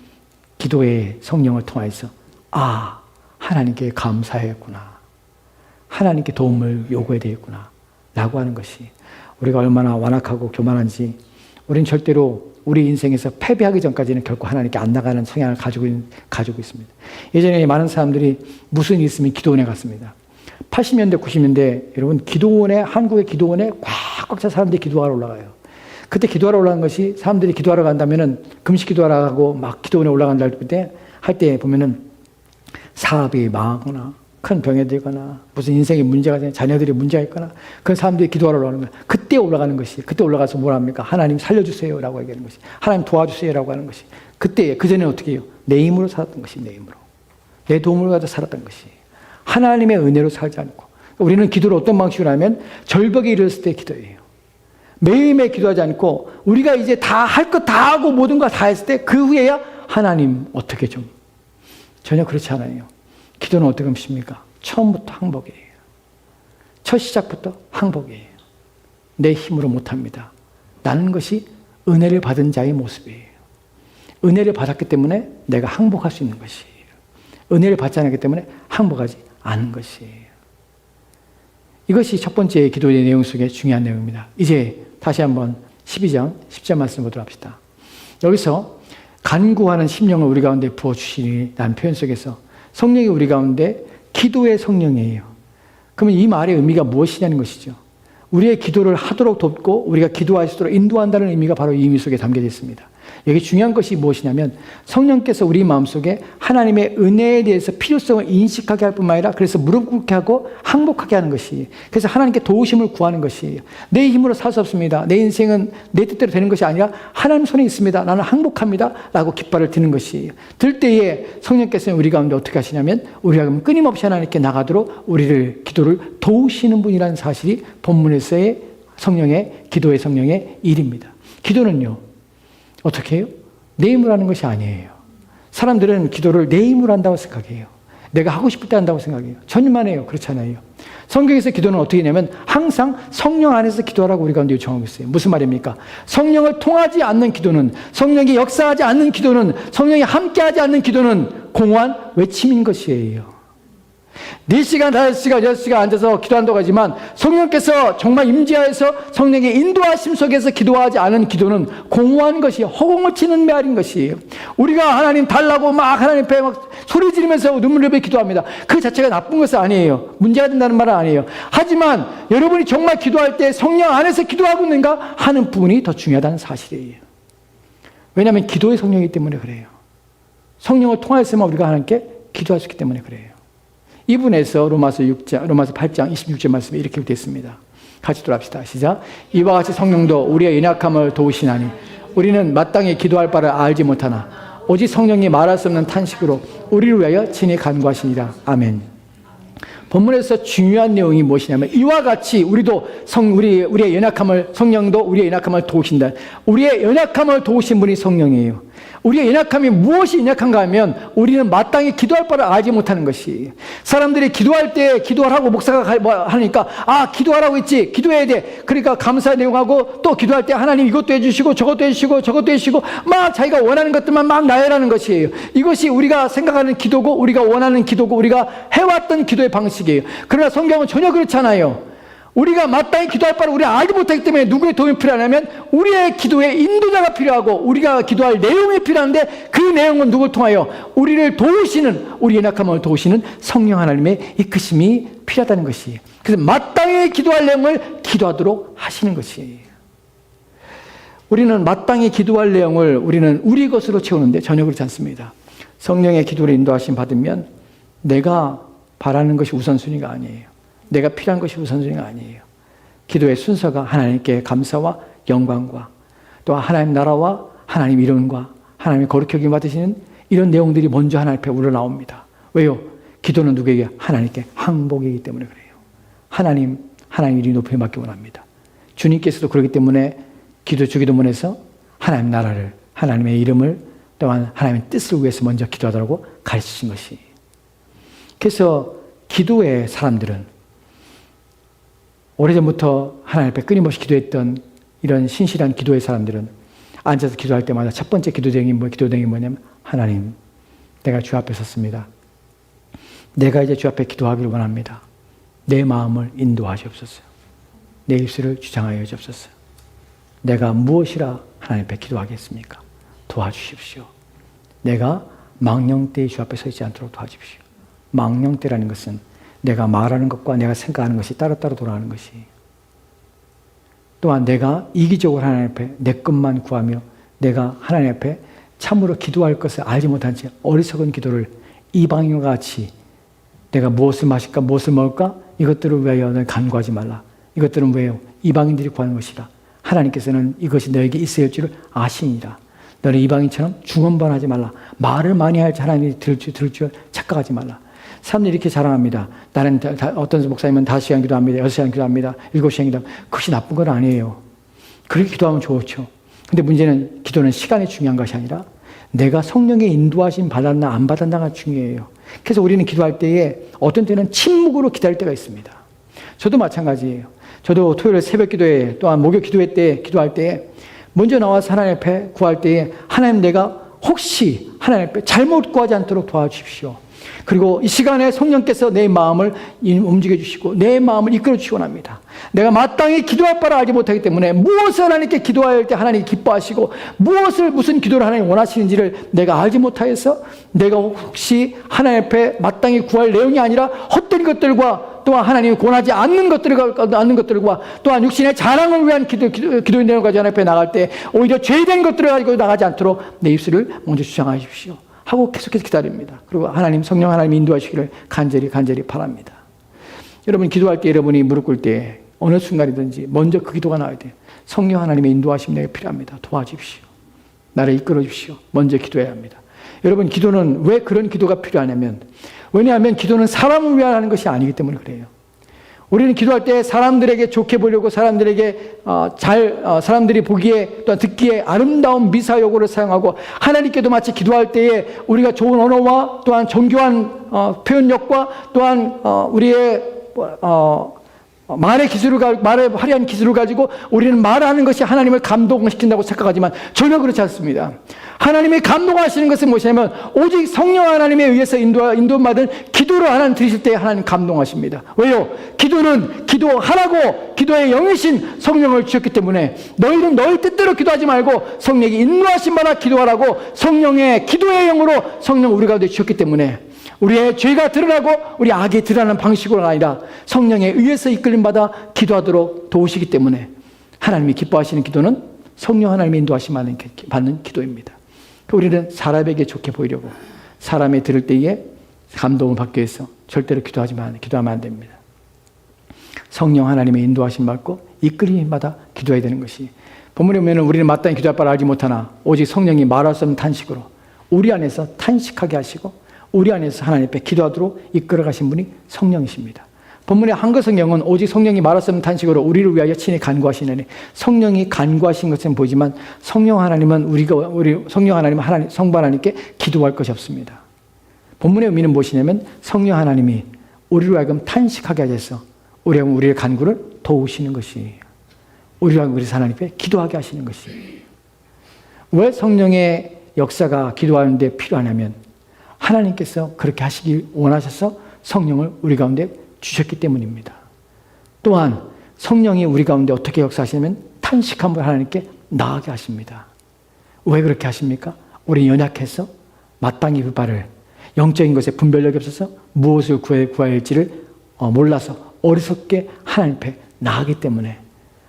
기도의 성령을 통해서 하나님께 감사했구나. 하나님께 도움을 요구해야 되겠구나. 라고 하는 것이 우리가 얼마나 완악하고 교만한지 우리는 절대로 우리 인생에서 패배하기 전까지는 결코 하나님께 안 나가는 성향을 가지고 있습니다. 예전에 많은 사람들이 무슨 일 있으면 기도원에 갔습니다. 80년대, 90년대 여러분 한국의 기도원에 꽉꽉 차 사람들이 기도하러 올라가요. 그때 기도하러 올라간 것이 사람들이 기도하러 간다면은 금식 기도하러 가고 막 기도원에 올라간다 할 때 보면은 사업이 망하거나 큰 병에 들거나 무슨 인생에 문제가 되거나 자녀들이 문제가 있거나 그런 사람들이 기도하러 올라가는 거예요. 그때 올라가는 것이 그때 올라가서 뭘 합니까? 하나님 살려주세요 라고 얘기하는 것이 하나님 도와주세요 라고 하는 것이 그때 그전에는 어떻게 해요? 내 힘으로 살았던 것이 내 힘으로 내 도움을 가져 살았던 것이 하나님의 은혜로 살지 않고 우리는 기도를 어떤 방식으로 하면 절벽에 이르렀을 때 기도해요. 매일매일 기도하지 않고 우리가 이제 다 할 것 다 하고 모든 걸 다 했을 때 그 후에야 하나님 어떻게 좀 전혀 그렇지 않아요. 기도는 어떻게 하십니까? 처음부터 항복이에요. 첫 시작부터 항복이에요. 내 힘으로 못합니다. 나는 것이 은혜를 받은 자의 모습이에요. 은혜를 받았기 때문에 내가 항복할 수 있는 것이에요. 은혜를 받지 않았기 때문에 항복하지 않은 것이에요. 이것이 첫 번째 기도의 내용 속에 중요한 내용입니다. 이제 다시 한번 12장 10절 말씀 보도록 합시다. 여기서 간구하는 심령을 우리 가운데 부어주시리라는 표현 속에서 성령이 우리 가운데 기도의 성령이에요. 그러면 이 말의 의미가 무엇이냐는 것이죠. 우리의 기도를 하도록 돕고 우리가 기도할 수 있도록 인도한다는 의미가 바로 이 의미 속에 담겨져 있습니다. 여기 중요한 것이 무엇이냐면 성령께서 우리 마음속에 하나님의 은혜에 대해서 필요성을 인식하게 할 뿐만 아니라 그래서 무릎 꿇게 하고 항복하게 하는 것이에요. 그래서 하나님께 도우심을 구하는 것이에요. 내 힘으로 살 수 없습니다. 내 인생은 내 뜻대로 되는 것이 아니라 하나님 손에 있습니다. 나는 항복합니다. 라고 깃발을 드는 것이에요. 들 때에 성령께서는 우리 가운데 어떻게 하시냐면 우리가 끊임없이 하나님께 나가도록 우리를 기도를 도우시는 분이라는 사실이 본문에서의 성령의 기도의 성령의 일입니다. 기도는요. 어떻게 해요? 내 힘으로 하는 것이 아니에요. 사람들은 기도를 내 힘으로 한다고 생각해요. 내가 하고 싶을 때 한다고 생각해요. 전만해요. 그렇잖아요. 성경에서 기도는 어떻게 하냐면 항상 성령 안에서 기도하라고 우리 가운데 요청하고 있어요. 무슨 말입니까? 성령을 통하지 않는 기도는, 성령이 역사하지 않는 기도는, 성령이 함께하지 않는 기도는 공허한 외침인 것이에요. 4시간, 5시간, 6시간 앉아서 기도한다고 하지만 성령께서 정말 임재하여서 성령의 인도하심 속에서 기도하지 않은 기도는 공허한 것이 허공을 치는 메아리인 것이에요. 우리가 하나님 달라고 막 하나님 앞에 막 소리 지르면서 눈물을 흘려 기도합니다. 그 자체가 나쁜 것은 아니에요. 문제가 된다는 말은 아니에요. 하지만 여러분이 정말 기도할 때 성령 안에서 기도하고 있는가 하는 부분이 더 중요하다는 사실이에요. 왜냐하면 기도의 성령이기 때문에 그래요. 성령을 통하여서만 우리가 하나님께 기도할 수 있기 때문에 그래요. 이 부분에서 로마서 8장 26절 말씀에 이렇게 되어 있습니다. 같이 돌아갑시다. 시작. 이와 같이 성령도 우리의 연약함을 도우시나니 우리는 마땅히 기도할 바를 알지 못하나 오직 성령이 말할 수 없는 탄식으로 우리를 위하여 친히 간구하시니라. 아멘. 본문에서 중요한 내용이 무엇이냐면 이와 같이 우리도 우리의 연약함을 성령도 우리의 연약함을 도우신다. 우리의 연약함을 도우신 분이 성령이에요. 우리의 연약함이 무엇이 연약한가 하면 우리는 마땅히 기도할 바를 알지 못하는 것이. 사람들이 기도할 때 기도하라고 목사가 하니까 기도하라고 했지, 기도해야 돼. 그러니까 감사 내용하고 또 기도할 때 하나님 이것도 해주시고 저것도 해주시고 저것도 해주시고 막 자기가 원하는 것들만 막 나열하는 것이에요. 이것이 우리가 생각하는 기도고 우리가 원하는 기도고 우리가 해왔던 기도의 방식이에요. 그러나 성경은 전혀 그렇지 않아요. 우리가 마땅히 기도할 바를 우리가 알지 못하기 때문에 누구의 도움이 필요하냐면 우리의 기도에 인도자가 필요하고 우리가 기도할 내용이 필요한데 그 내용은 누굴 통하여 우리를 도우시는, 우리 연약함을 도우시는 성령 하나님의 이끄심이 필요하다는 것이에요. 그래서 마땅히 기도할 내용을 기도하도록 하시는 것이에요. 우리는 마땅히 기도할 내용을 우리는 우리 것으로 채우는데 전혀 그렇지 않습니다. 성령의 기도를 인도하심 받으면 내가 바라는 것이 우선순위가 아니에요. 내가 필요한 것이 우선순위가 아니에요. 기도의 순서가 하나님께 감사와 영광과 또 하나님 나라와 하나님 이름과 하나님의 거룩히 여김 받으시는 이런 내용들이 먼저 하나님 앞에 우러나옵니다. 왜요? 기도는 누구에게? 하나님께 항복이기 때문에 그래요. 하나님 이름이 높이 받기 원합니다. 주님께서도 그렇기 때문에 주기도문에서 하나님 나라를, 하나님의 이름을 또한 하나님의 뜻을 위해서 먼저 기도하라고 가르치신 것이. 그래서 기도의 사람들은 오래전부터 하나님 앞에 끊임없이 기도했던 이런 신실한 기도의 사람들은 앉아서 기도할 때마다 첫 번째 기도대행이 뭐냐면 하나님, 내가 주 앞에 섰습니다. 내가 이제 주 앞에 기도하기를 원합니다. 내 마음을 인도하시옵소서. 내 입술을 주장하여 주옵소서. 내가 무엇이라 하나님 앞에 기도하겠습니까? 도와주십시오. 내가 망령되이 주 앞에 서 있지 않도록 도와주십시오. 망령되라는 것은 내가 말하는 것과 내가 생각하는 것이 따로따로 돌아가는 것이. 또한 내가 이기적으로 하나님 앞에 내 것만 구하며 내가 하나님 앞에 참으로 기도할 것을 알지 못한 채 어리석은 기도를 이방인과 같이 내가 무엇을 마실까 무엇을 먹을까 이것들을 위하여 너는 간구하지 말라. 이것들은 왜요? 이방인들이 구하는 것이라. 하나님께서는 이것이 너에게 있어야 할 줄을 아시니라. 너는 이방인처럼 중언반하지 말라. 말을 많이 할지 하나님이 들을 줄 착각하지 말라. 사람들이 이렇게 자랑합니다. 나는 어떤 목사님은 5시간 기도합니다. 6시간 기도합니다. 7시간 기도합니다. 그것이 나쁜 건 아니에요. 그렇게 기도하면 좋죠. 근데 문제는 기도는 시간이 중요한 것이 아니라 내가 성령의 인도하심 받았나 안 받았나가 중요해요. 그래서 우리는 기도할 때에 어떤 때는 침묵으로 기다릴 때가 있습니다. 저도 마찬가지예요. 저도 토요일 새벽 기도회 또한 목요 기도회 때 기도할 때에 먼저 나와서 하나님 앞에 구할 때에 하나님 내가 혹시 하나님 앞에 잘못 구하지 않도록 도와주십시오. 그리고 이 시간에 성령께서 내 마음을 움직여 주시고 내 마음을 이끌어 주시기 원합니다. 내가 마땅히 기도할 바를 알지 못하기 때문에 무엇을 하나님께 기도할 때 하나님이 기뻐하시고 무슨 기도를 하나님 원하시는지를 내가 알지 못하여서 내가 혹시 하나님 앞에 마땅히 구할 내용이 아니라 헛된 것들과 또한 하나님이 권하지 않는 것들과 또한 육신의 자랑을 위한 기도의 내용을 가지고 하나님 앞에 나갈 때 오히려 죄된 것들을 가지고 나가지 않도록 내 입술을 먼저 주장하십시오. 하고 계속해서 기다립니다. 그리고 성령 하나님이 인도하시기를 간절히 바랍니다. 여러분 기도할 때 여러분이 무릎 꿇을 때 어느 순간이든지 먼저 그 기도가 나와야 돼요. 성령 하나님의 인도하심이 내게 필요합니다. 도와주십시오. 나를 이끌어 주십시오. 먼저 기도해야 합니다. 여러분 기도는 왜 그런 기도가 필요하냐면 왜냐하면 기도는 사람을 위하여 하는 것이 아니기 때문에 그래요. 우리는 기도할 때 사람들에게 좋게 보려고 사람들에게 사람들이 보기에 또한 듣기에 아름다운 미사여구를 사용하고 하나님께도 마치 기도할 때에 우리가 좋은 언어와 또한 정교한 표현력과 또한 우리의 말의 화려한 기술을 가지고 우리는 말하는 것이 하나님을 감동시킨다고 생각하지만 전혀 그렇지 않습니다. 하나님이 감동하시는 것은 무엇이냐면 오직 성령 하나님에 의해서 인도받은 기도를 하나님 드리실 때 하나님 감동하십니다. 왜요? 기도는 기도하라고 기도의 영이신 성령을 주셨기 때문에 너희는 너희 뜻대로 기도하지 말고 성령이 인도하신 바라 기도하라고 성령의 기도의 영으로 성령 우리 가운데 주셨기 때문에 우리의 죄가 드러나고 우리 악이 드러나는 방식으로 아니라 성령에 의해서 이끌림받아 기도하도록 도우시기 때문에 하나님이 기뻐하시는 기도는 성령 하나님의 인도하심 받는 기도입니다. 우리는 사람에게 좋게 보이려고 사람이 들을 때에 감동을 받기 위해서 절대로 기도하면 안 됩니다. 성령 하나님의 인도하심 받고 이끌림받아 기도해야 되는 것이 본문에 보면 우리는 마땅히 기도할 바를 알지 못하나 오직 성령이 말할 수 없는 탄식으로 우리 안에서 탄식하게 하시고 우리 안에서 하나님 앞에 기도하도록 이끌어 가신 분이 성령이십니다. 본문의 한글 성경은 오직 성령이 말할 수 없는 탄식으로 우리를 위하여 친히 간구하시느니, 성령이 간구하신 것은 보이지만 성령 하나님은 성령 하나님은 성부 하나님께 기도할 것이 없습니다. 본문의 의미는 무엇이냐면 성령 하나님이 우리로 하여금 탄식하게 하셔서 우리의 간구를 도우시는 것이에요. 우리로 하여금 우리 하나님께 기도하게 하시는 것이에요. 왜 성령의 역사가 기도하는데 필요하냐면 하나님께서 그렇게 하시기 원하셔서 성령을 우리 가운데 주셨기 때문입니다. 또한 성령이 우리 가운데 어떻게 역사하시냐면 탄식함으로 하나님께 나아가게 하십니다. 왜 그렇게 하십니까? 우리 연약해서 마땅히 그 바를 영적인 것에 분별력이 없어서 무엇을 구해야 할지를 몰라서 어리석게 하나님 앞에 나아가기 때문에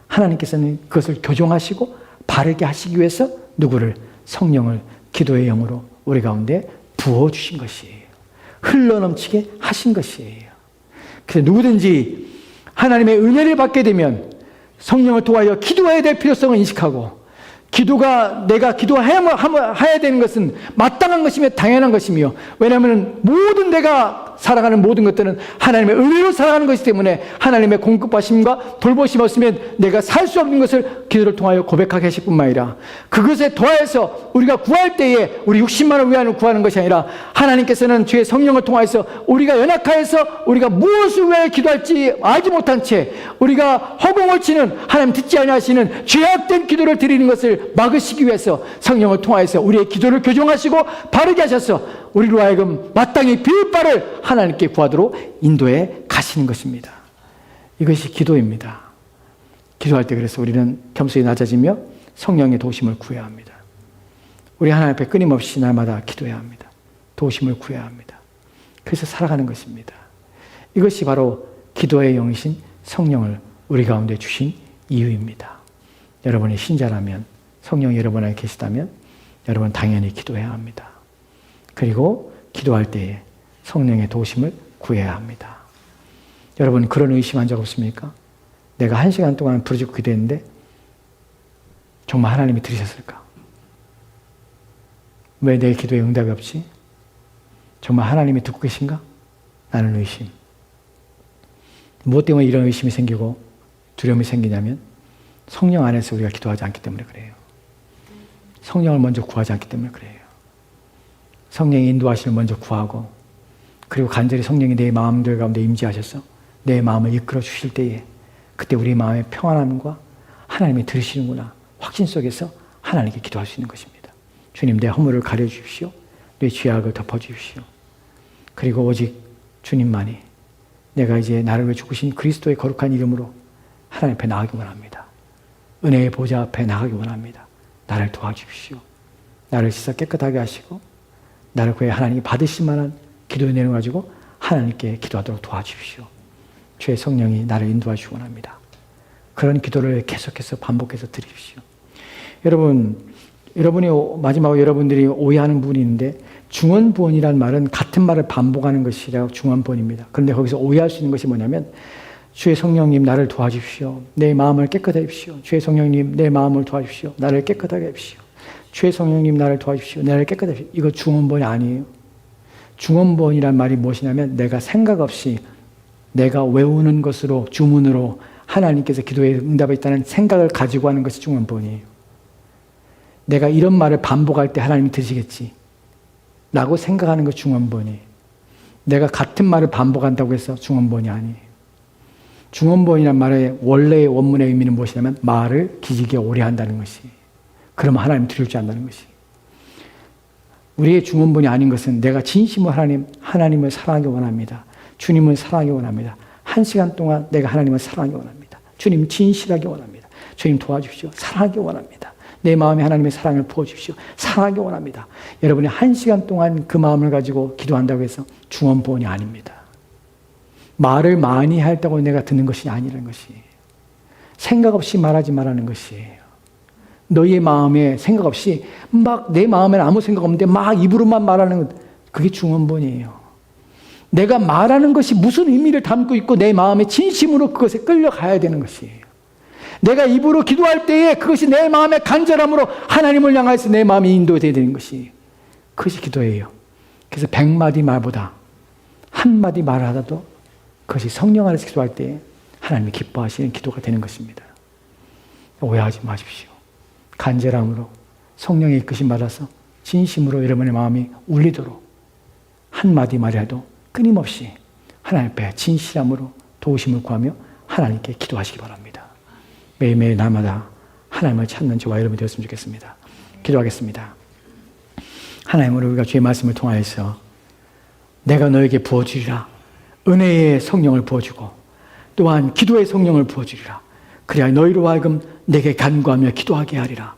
하나님께서는 그것을 교정하시고 바르게 하시기 위해서 누구를? 성령을 기도의 영으로 우리 가운데 부어주신 것이에요. 흘러넘치게 하신 것이에요. 그래서 누구든지 하나님의 은혜를 받게 되면 성령을 통하여 기도해야 될 필요성을 인식하고, 기도가 내가 기도해야 되는 것은 마땅한 것이며 당연한 것이며, 왜냐하면 모든 내가 살아가는 모든 것들은 하나님의 은혜로 살아가는 것이기 때문에 하나님의 공급하심과 돌보심 없으면 내가 살 수 없는 것을 기도를 통하여 고백하게 하실 뿐만 아니라, 그것에 더해서 우리가 구할 때에 우리 60만을 위하여 구하는 것이 아니라 하나님께서는 주의 성령을 통하여서 우리가 연약하여서 우리가 무엇을 위하여 기도할지 알지 못한 채 우리가 허공을 치는 하나님 듣지 아니하시는 죄악된 기도를 드리는 것을 막으시기 위해서 성령을 통하여서 우리의 기도를 교정하시고 바르게 하셔서 우리로 하여금 마땅히 비울 바를 하나님께 구하도록 인도해 가시는 것입니다. 이것이 기도입니다. 기도할 때 그래서 우리는 겸손히 낮아지며 성령의 도우심을 구해야 합니다. 우리 하나님 앞에 끊임없이 날마다 기도해야 합니다. 도우심을 구해야 합니다. 그래서 살아가는 것입니다. 이것이 바로 기도의 영이신 성령을 우리 가운데 주신 이유입니다. 여러분이 신자라면, 성령이 여러분 안에 계시다면 여러분 당연히 기도해야 합니다. 그리고 기도할 때에 성령의 도우심을 구해야 합니다. 여러분 그런 의심한 적 없습니까? 내가 1시간 동안 부르짖고 기도했는데 정말 하나님이 들으셨을까? 왜 내 기도에 응답이 없지? 정말 하나님이 듣고 계신가? 나는 의심. 무엇 때문에 이런 의심이 생기고 두려움이 생기냐면 성령 안에서 우리가 기도하지 않기 때문에 그래요. 성령을 먼저 구하지 않기 때문에 그래요. 성령의 인도하심을 먼저 구하고, 그리고 간절히 성령이 내 마음들 가운데 임재하셔서 내 마음을 이끌어 주실 때에 그때 우리 마음의 평안함과 하나님이 들으시는구나 확신 속에서 하나님께 기도할 수 있는 것입니다. 주님, 내 허물을 가려 주십시오. 내 죄악을 덮어 주십시오. 그리고 오직 주님만이 내가 이제 나를 위해 죽으신 그리스도의 거룩한 이름으로 하나님 앞에 나가기 원합니다. 은혜의 보좌 앞에 나가기 원합니다. 나를 도와주십시오. 나를 씻어 깨끗하게 하시고 나를 구해 하나님이 받으실 만한 기도의 내용을 가지고 하나님께 기도하도록 도와주십시오. 주의 성령이 나를 인도하시기 원합니다. 그런 기도를 계속해서 반복해서 드리십시오. 여러분이 마지막으로 여러분들이 오해하는 부분이 있는데, 중언부언이라는 말은 같은 말을 반복하는 것이라 중언부언입니다. 그런데 거기서 오해할 수 있는 것이 뭐냐면, 주의 성령님 나를 도와주십시오. 내 마음을 깨끗하게 해주십시오. 주의 성령님 내 마음을 도와주십시오. 나를 깨끗하게 해주십시오. 주의 성령님 나를 도와주십시오. 나를 깨끗하게 해주십시오. 이거 중언부언이 아니에요. 중언부언이란 말이 무엇이냐면, 내가 생각 없이 내가 외우는 것으로, 주문으로 하나님께서 기도에 응답이 있다는 생각을 가지고 하는 것이 중언부언이에요. 내가 이런 말을 반복할 때 하나님이 들으시겠지 라고 생각하는 것이 중언부언이에요. 내가 같은 말을 반복한다고 해서 중언부언이 아니에요. 중언부언이란 말의 원래의 원문의 의미는 무엇이냐면 말을 기지개 오래 한다는 것이, 그러면 하나님 들을 줄 안다는 것이. 우리의 중언부언이 아닌 것은 내가 진심으로 하나님을 사랑하기 원합니다. 주님을 사랑하기 원합니다. 1시간 동안 내가 하나님을 사랑하기 원합니다. 주님 진실하기 원합니다. 주님 도와주십시오. 사랑하기 원합니다. 내 마음에 하나님의 사랑을 부어주십시오. 사랑하기 원합니다. 여러분이 1시간 동안 그 마음을 가지고 기도한다고 해서 중언부언이 아닙니다. 말을 많이 했다고 내가 듣는 것이 아니라는 것이에요. 생각 없이 말하지 말라는 것이에요. 너희의 마음에 생각 없이 막 내 마음에는 아무 생각 없는데 막 입으로만 말하는 것, 그게 중언부언이에요. 내가 말하는 것이 무슨 의미를 담고 있고 내 마음에 진심으로 그것에 끌려가야 되는 것이에요. 내가 입으로 기도할 때에 그것이 내 마음의 간절함으로 하나님을 향해서 내 마음이 인도되어야 되는 것이 그것이 기도예요. 그래서 100마디 말보다 한마디 말을 하다도 그것이 성령 안에서 기도할 때에 하나님이 기뻐하시는 기도가 되는 것입니다. 오해하지 마십시오. 간절함으로 성령의 이끄심 받아서 진심으로 여러분의 마음이 울리도록 한마디 말이라도 끊임없이 하나님 앞에 진실함으로 도우심을 구하며 하나님께 기도하시기 바랍니다. 매일매일 날마다 하나님을 찾는 저와 여러분이 되었으면 좋겠습니다. 기도하겠습니다. 하나님으로 우리가 주의 말씀을 통하여서 내가 너에게 부어주리라. 은혜의 성령을 부어주고 또한 기도의 성령을 부어주리라. 그래야 너희로 하여금 내게 간구하며 기도하게 하리라.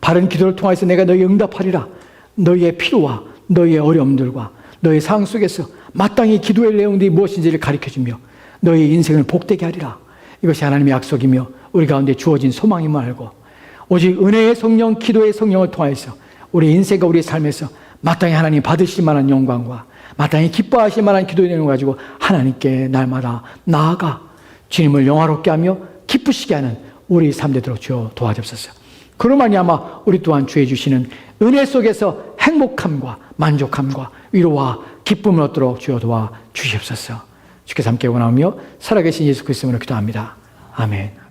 바른 기도를 통해서 내가 너희 응답하리라. 너희의 필요와 너희의 어려움들과 너희 상황 속에서 마땅히 기도의 내용들이 무엇인지를 가르쳐주며 너희 인생을 복되게 하리라. 이것이 하나님의 약속이며 우리 가운데 주어진 소망임을 알고 오직 은혜의 성령, 기도의 성령을 통해서 우리 인생과 우리의 삶에서 마땅히 하나님 받으실 만한 영광과 마땅히 기뻐하실 만한 기도의 내용을 가지고 하나님께 날마다 나아가 주님을 영화롭게 하며 기쁘시게 하는 우리 삶 되도록 주여 도와주옵소서. 그로 말미암아 우리 또한 주의 주시는 은혜 속에서 행복함과 만족함과 위로와 기쁨을 얻도록 주여 도와주시옵소서. 주께서 함께 원하며 살아계신 예수 그리스도로 기도합니다. 아멘.